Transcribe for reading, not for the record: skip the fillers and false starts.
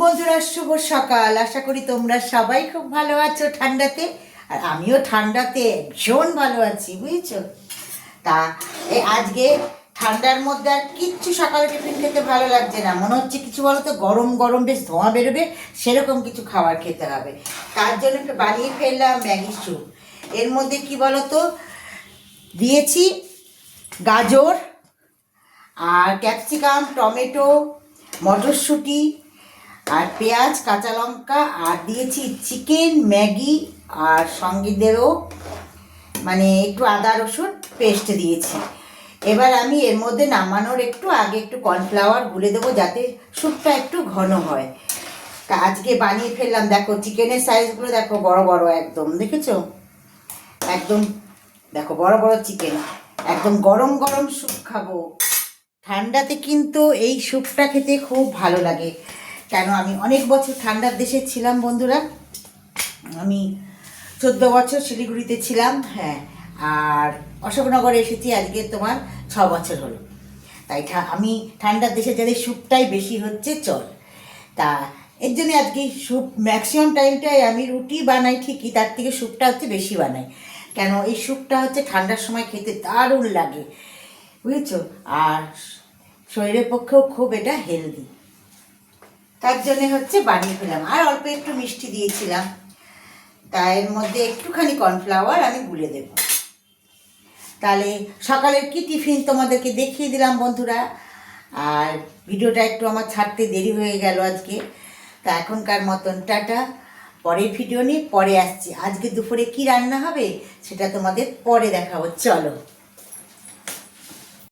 বন্ধুরা, শুভ সকাল। আশা করি তোমরা সবাই খুব ভালো আছো ঠান্ডাতে, আর আমিও ঠান্ডাতে ভীষণ ভালো আছি, বুঝেছো। তা আজকে ঠান্ডার মধ্যে আর কিচ্ছু সকালে টিফিন খেতে ভালো লাগছে না, মনে হচ্ছে কিছু বলো তো গরম গরম বেশ ধোঁয়া বেরোবে সেরকম কিছু খাবার খেতে হবে। তার জন্য একটু বানিয়ে ফেললাম ম্যাগি স্যুপ। এর মধ্যে কি বলো তো দিয়েছি গাজর আর ক্যাপসিকাম, টমেটো, মটরশুঁটি আর পেঁয়াজ, কাঁচা লঙ্কা, আর দিয়েছি চিকেন, ম্যাগি, আর সঙ্গে দেবো মানে একটু আদা রসুন পেস্ট দিয়েছি। এবার আমি এর মধ্যে নামানোর একটু আগে একটু কর্নফ্লাওয়ার গুলে দেবো যাতে স্যুপটা একটু ঘন হয়। তা আজকে বানিয়ে ফেললাম। দেখো চিকেনের সাইজগুলো দেখো, বড় বড় একদম, দেখেছো? একদম দেখো বড় বড় চিকেন। একদম গরম গরম স্যুপ খাবো ঠান্ডাতে, কিন্তু এই স্যুপটা খেতে খুব ভালো লাগে। কেন, আমি অনেক বছর ঠান্ডার দেশে ছিলাম বন্ধুরা। আমি 14 বছর শিলিগুড়িতে ছিলাম, হ্যাঁ, আর অশোকনগরে এসেছি আজকে তোমার 6 বছর হলো। তাই আমি ঠান্ডার দেশে যাদের স্যুপটাই বেশি হচ্ছে চল। তা এর জন্য আজকে স্যুপ ম্যাক্সিমাম টাইমটাই আমি রুটি বানাই ঠিকই, তার থেকে স্যুপটা হচ্ছে বেশি বানাই। কেন, এই স্যুপটা হচ্ছে ঠান্ডার সময় খেতে দারুণ লাগে, বুঝেছো, আর শরীরের পক্ষেও খুব এটা হেলদি। তার জন্যে হচ্ছে বানিয়ে ফেলাম, আর অল্প একটু মিষ্টি দিয়েছিলাম। তা এর মধ্যে একটুখানি কর্নফ্লাওয়ার আমি গুলে দেব। তাহলে সকালের কি টিফিন তোমাদেরকে দেখিয়ে দিলাম বন্ধুরা। আর ভিডিওটা একটু আমার ছাড়তে দেরি হয়ে গেল আজকে। তা এখনকার মতন টাটা, পরের ভিডিও নিয়ে পরে আসছি। আজকে দুপুরে কি রান্না হবে সেটা তোমাদের পরে দেখাবো, চলো।